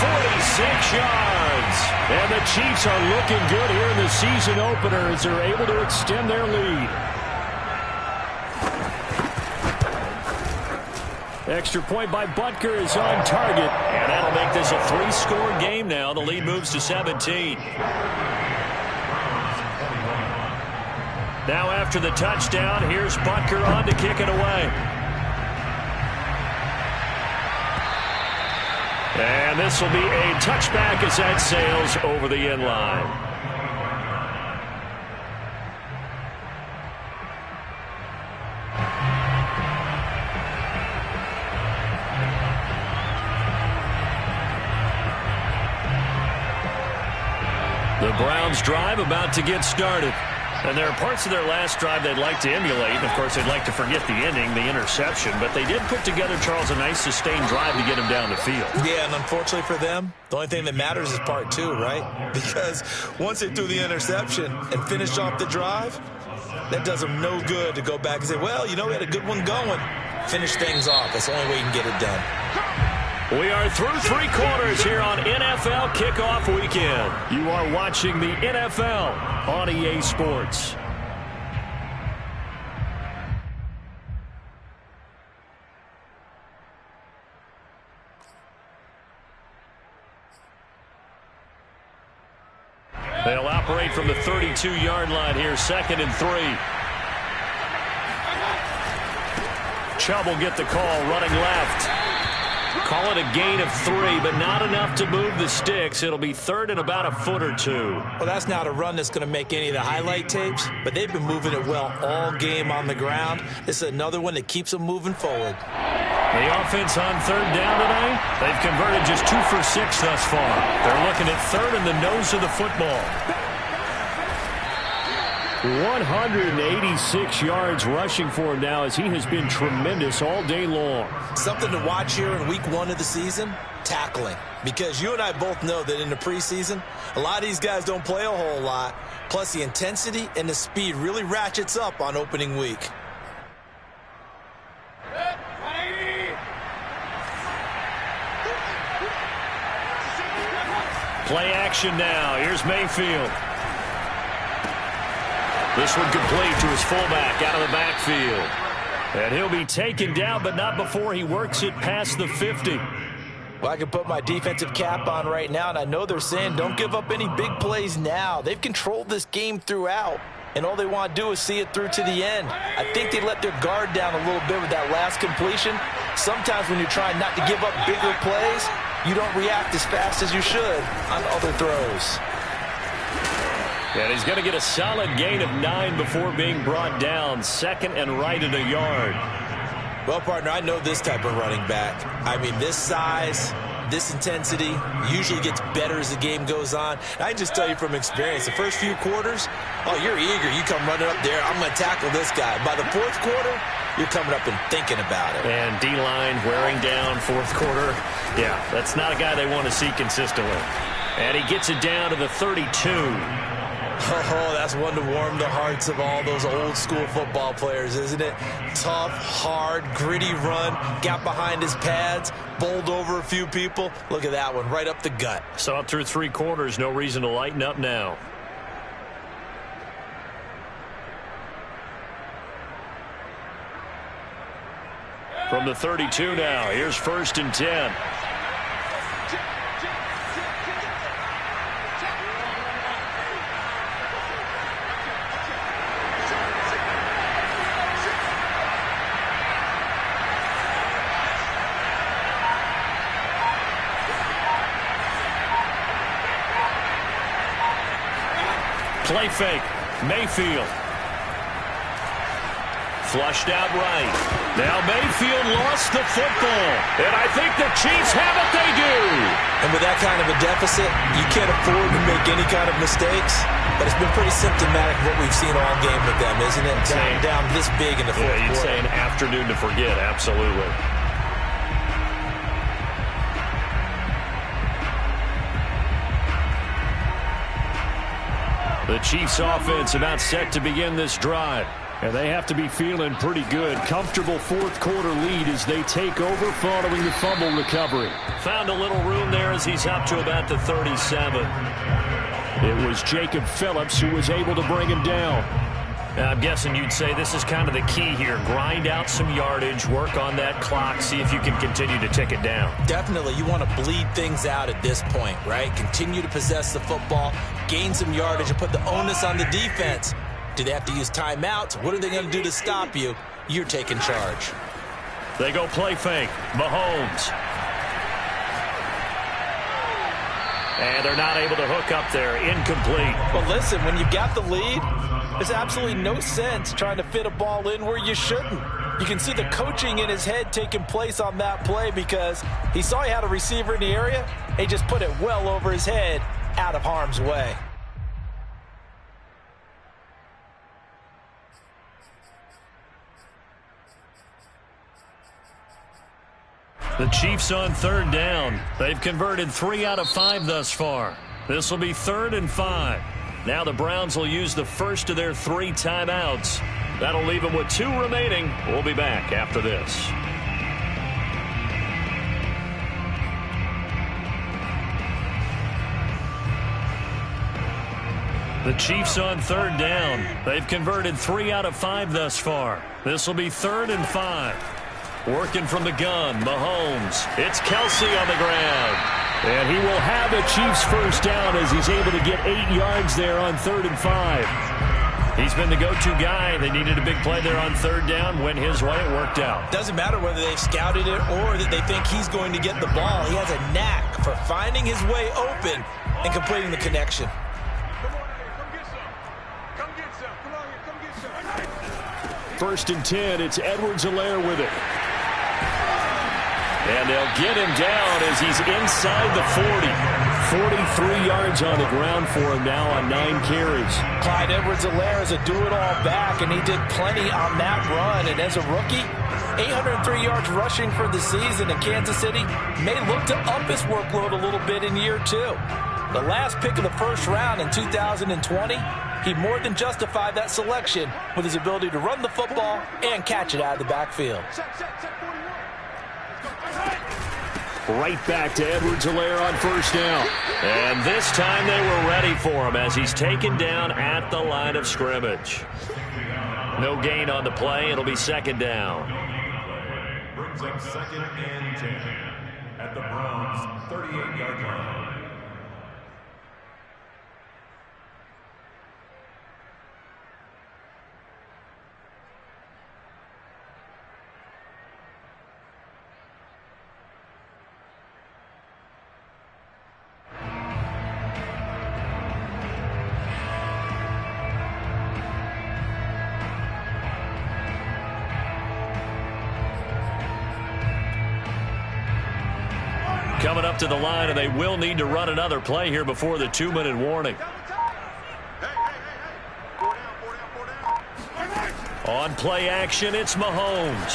46 yards. And the Chiefs are looking good here in the season opener as they're able to extend their lead. Extra point by Butker is on target, and that'll make this a 3-score game now. The lead moves to 17. Now after the touchdown, here's Butker on to kick it away. And this will be a touchback as that sails over the end line. The Browns drive about to get started. And there are parts of their last drive they'd like to emulate. And, of course, they'd like to forget the ending, the interception. But they did put together, Charles, a nice sustained drive to get him down the field. Yeah, and unfortunately for them, the only thing that matters is part 2, right? Because once they threw the interception and finished off the drive, that does them no good to go back and say, well, you know, we had a good one going. Finish things off. That's the only way you can get it done. We are through 3 quarters here on NFL Kickoff Weekend. You are watching the NFL on EA Sports. They'll operate from the 32-yard line here, 2nd and 3. Chubb will get the call, running left. Call it a gain of 3, but not enough to move the sticks. It'll be 3rd and about a foot or 2. Well, that's not a run that's going to make any of the highlight tapes, but they've been moving it well all game on the ground. This is another one that keeps them moving forward. The offense on 3rd down today, they've converted just 2 for 6 thus far. They're looking at 3rd and the nose of the football. 186 yards rushing for him now as he has been tremendous all day long. Something to watch here in week 1 of the season, tackling. Because you and I both know that in the preseason, a lot of these guys don't play a whole lot. Plus the intensity and the speed really ratchets up on opening week. Play action now. Here's Mayfield. This one complete to his fullback out of the backfield. And he'll be taken down, but not before he works it past the 50. Well, I can put my defensive cap on right now, and I know they're saying don't give up any big plays now. They've controlled this game throughout, and all they want to do is see it through to the end. I think they let their guard down a little bit with that last completion. Sometimes when you're trying not to give up bigger plays, you don't react as fast as you should on other throws. And he's going to get a solid gain of 9 before being brought down. 2nd and right at a yard. Well, partner, I know this type of running back. I mean, this size, this intensity usually gets better as the game goes on. And I can just tell you from experience, the first few quarters, oh, you're eager. You come running up there, I'm going to tackle this guy. By the 4th quarter, you're coming up and thinking about it. And D-line wearing down 4th quarter. Yeah, that's not a guy they want to see consistently. And he gets it down to the 32. Oh, that's one to warm the hearts of all those old school football players, isn't it? Tough, hard, gritty run, got behind his pads, bowled over a few people. Look at that one, right up the gut. So up through 3 quarters, no reason to lighten up now. From the 32 now, here's 1st and 10. Play fake. Mayfield. Flushed out right. Now Mayfield lost the football. And I think the Chiefs have it. They do. And with that kind of a deficit, you can't afford to make any kind of mistakes. But it's been pretty symptomatic of what we've seen all game with them, isn't it? Down this big in the fourth quarter. You'd say an afternoon to forget. Absolutely. The Chiefs offense about set to begin this drive. And they have to be feeling pretty good. Comfortable 4th quarter lead as they take over following the fumble recovery. Found a little room there as he's up to about the 37. It was Jacob Phillips who was able to bring him down. I'm guessing you'd say this is kind of the key here. Grind out some yardage, work on that clock, see if you can continue to tick it down. Definitely. You want to bleed things out at this point, right? Continue to possess the football, gain some yardage, and put the onus on the defense. Do they have to use timeouts? What are they going to do to stop you? You're taking charge. They go play fake. Mahomes. And they're not able to hook up there. Incomplete. Well, listen, when you've got the lead, there's absolutely no sense trying to fit a ball in where you shouldn't. You can see the coaching in his head taking place on that play because he saw he had a receiver in the area. And he just put it well over his head out of harm's way. The Chiefs on 3rd down. They've converted 3 out of 5 thus far. This will be 3rd and 5. Now the Browns will use the first of their 3 timeouts. That'll leave them with 2 remaining. We'll be back after this. The Chiefs on 3rd down. They've converted 3 out of 5 thus far. This will be 3rd and 5. Working from the gun, Mahomes. It's Kelsey on the ground. And he will have a Chiefs first down as he's able to get 8 yards there on 3rd and 5. He's been the go-to guy. They needed a big play there on 3rd down. Went his way. It worked out. Doesn't matter whether they've scouted it or that they think he's going to get the ball. He has a knack for finding his way open and completing the connection. First and 10. It's Edwards-Helaire with it. And they'll get him down as he's inside the 40. 43 yards on the ground for him now on 9 carries. Clyde Edwards-Helaire is a do-it-all back, and he did plenty on that run. And as a rookie, 803 yards rushing for the season in Kansas City may look to up his workload a little bit in year 2. The last pick of the 1st round in 2020, he more than justified that selection with his ability to run the football and catch it out of the backfield. Right back to Edwards-Helaire on 1st down. And this time they were ready for him as he's taken down at the line of scrimmage. No gain on the play. It'll be 2nd down. Brings up 2nd and 10 at the Browns' 38-yard line. Coming up to the line, and they will need to run another play here before the 2-minute warning. On play action, it's Mahomes.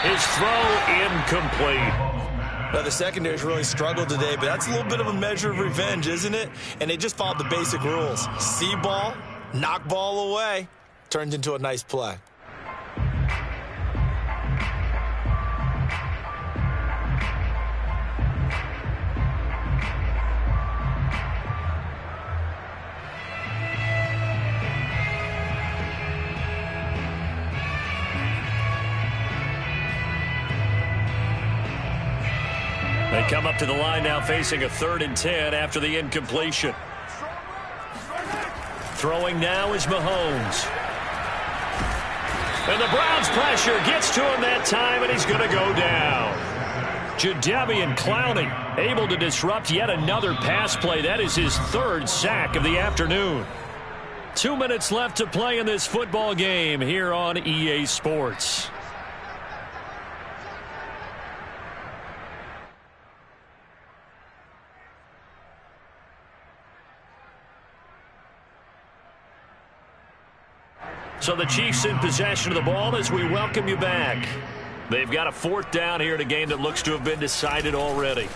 His throw incomplete. Well, the secondary's really struggled today, but that's a little bit of a measure of revenge, isn't it? And they just followed the basic rules. See ball, knock ball away, turns into a nice play. They come up to the line now facing a 3rd and 10 after the incompletion. Throwing now is Mahomes. And the Browns pressure gets to him that time, and he's going to go down. Jadeveon Clowney able to disrupt yet another pass play. That is his 3rd sack of the afternoon. 2 minutes left to play in this football game here on EA Sports. So the Chiefs in possession of the ball as we welcome you back. They've got a 4th down here in a game that looks to have been decided already.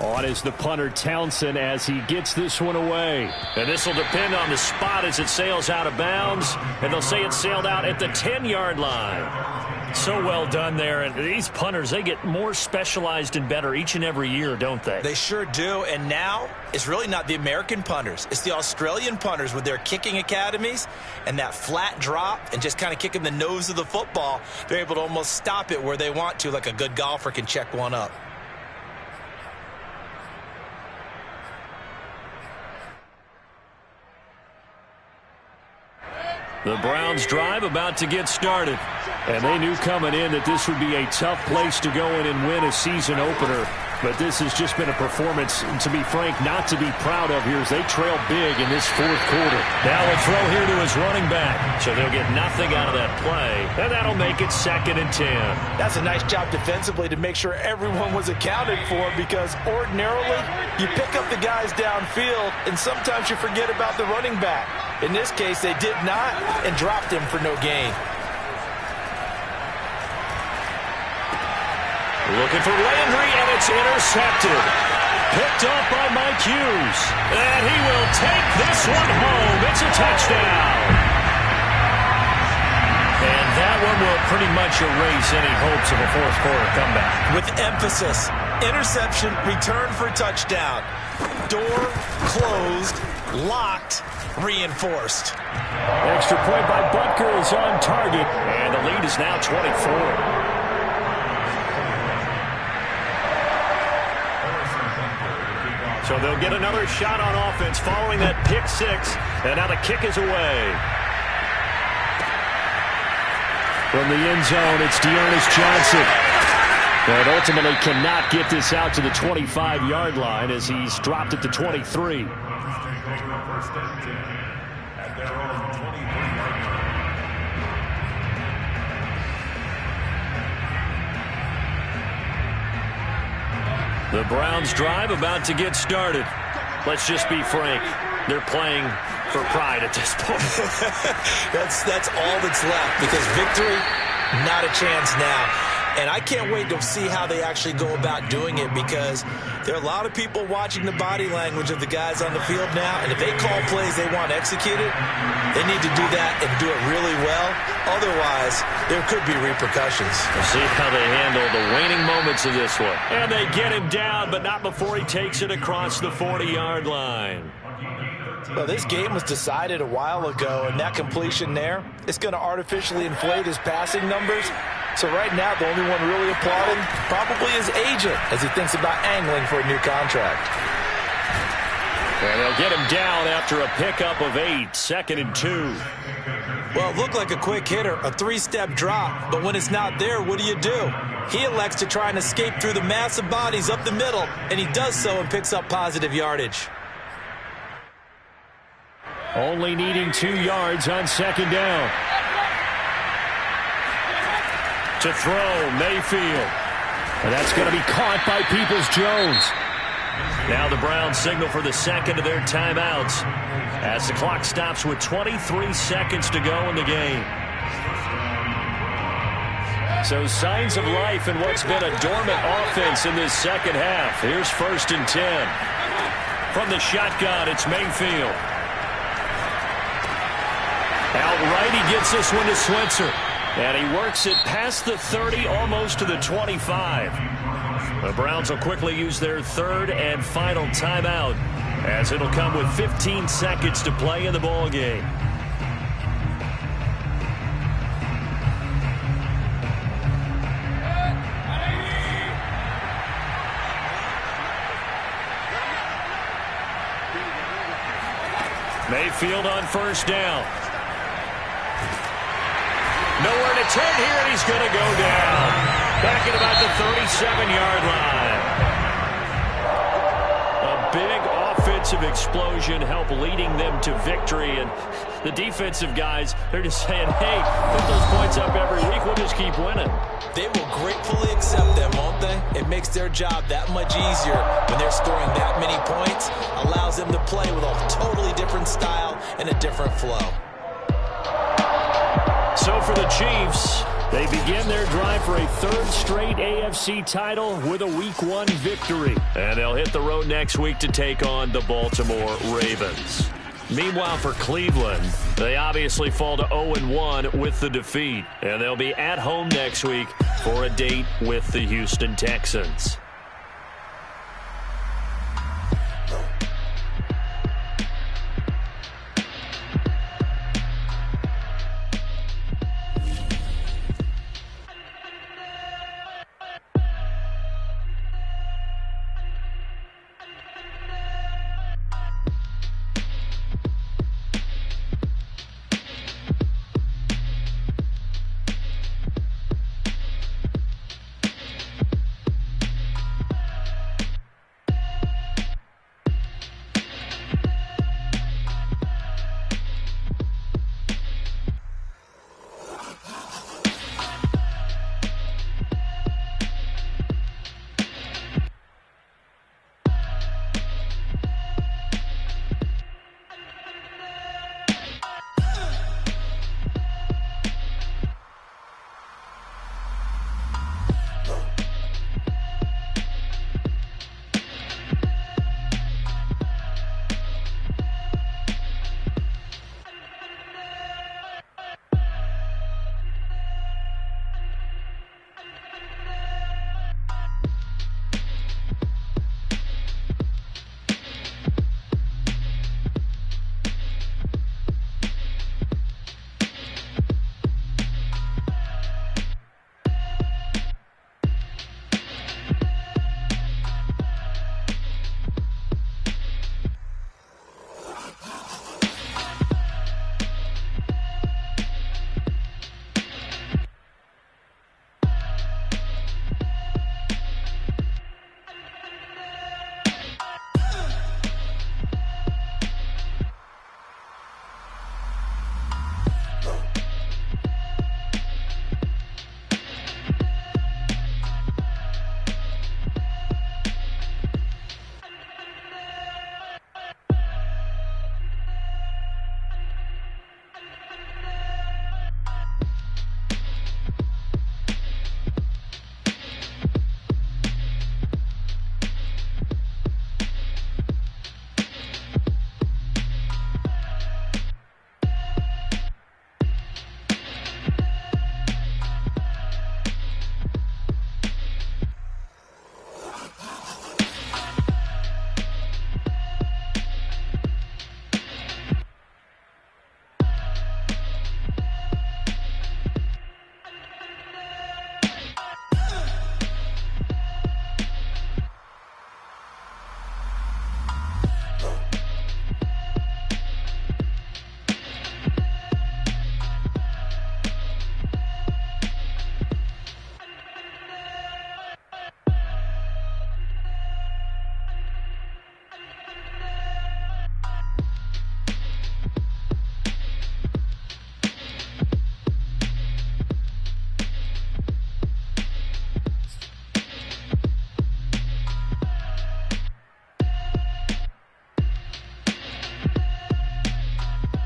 On is the punter Townsend as he gets this one away. And this will depend on the spot as it sails out of bounds. And they'll say it sailed out at the 10-yard line. So well done there. And these punters, they get more specialized and better each and every year, don't they? They sure do. And now it's really not the American punters. It's the Australian punters with their kicking academies and that flat drop and just kind of kicking the nose of the football. They're able to almost stop it where they want to, like a good golfer can check one up. The Browns drive about to get started. And they knew coming in that this would be a tough place to go in and win a season opener. But this has just been a performance, to be frank, not to be proud of here as they trail big in this 4th quarter. Now a throw here to his running back. So they'll get nothing out of that play. And that'll make it 2nd and 10. That's a nice job defensively to make sure everyone was accounted for, because ordinarily you pick up the guys downfield and sometimes you forget about the running back. In this case, they did not and dropped him for no gain. Looking for Landry, and it's intercepted. Picked up by Mike Hughes. And he will take this one home. It's a touchdown. And that one will pretty much erase any hopes of a 4th quarter comeback. With emphasis, interception, return for touchdown. Door closed, locked, reinforced. Extra point by Butker is on target, and the lead is now 24. So they'll get another shot on offense following that pick 6, and now the kick is away. From the end zone, it's Dearness Johnson. But ultimately cannot get this out to the 25-yard line as he's dropped it to 23. The Browns drive about to get started. Let's just be frank. They're playing for pride at this point. That's all that's left, because victory, not a chance now. And I can't wait to see how they actually go about doing it, because there are a lot of people watching the body language of the guys on the field now. And if they call plays they want executed, they need to do that and do it really well. Otherwise, there could be repercussions. We'll see how they handle the waning moments of this one. And they get him down, but not before he takes it across the 40-yard line. Well, this game was decided a while ago, and that completion there is going to artificially inflate his passing numbers. So right now, the only one really applauding probably his agent as he thinks about angling for a new contract. And they'll get him down after a pickup of 8, 2nd and 2. Well, it looked like a quick hitter, a 3-step drop, but when it's not there, what do? He elects to try and escape through the massive bodies up the middle, and he does so and picks up positive yardage. Only needing 2 yards on 2nd down. To throw, Mayfield. And that's going to be caught by Peoples-Jones. Now the Browns signal for the 2nd of their timeouts as the clock stops with 23 seconds to go in the game. So signs of life in what's been a dormant offense in this second half. Here's 1st and 10. From the shotgun, it's Mayfield. Outright, he gets this one to Switzer. And he works it past the 30, almost to the 25. The Browns will quickly use their 3rd and final timeout, as it'll come with 15 seconds to play in the ball game. Mayfield on 1st down. Nowhere to turn here, and he's going to go down. Back at about the 37-yard line. A big offensive explosion helped leading them to victory. And the defensive guys, they're just saying, hey, put those points up every week. We'll just keep winning. They will gratefully accept them, won't they? It makes their job that much easier when they're scoring that many points. Allows them to play with a totally different style and a different flow. So for the Chiefs, they begin their drive for a 3rd straight AFC title with a Week 1 victory. And they'll hit the road next week to take on the Baltimore Ravens. Meanwhile, for Cleveland, they obviously fall to 0-1 with the defeat. And they'll be at home next week for a date with the Houston Texans.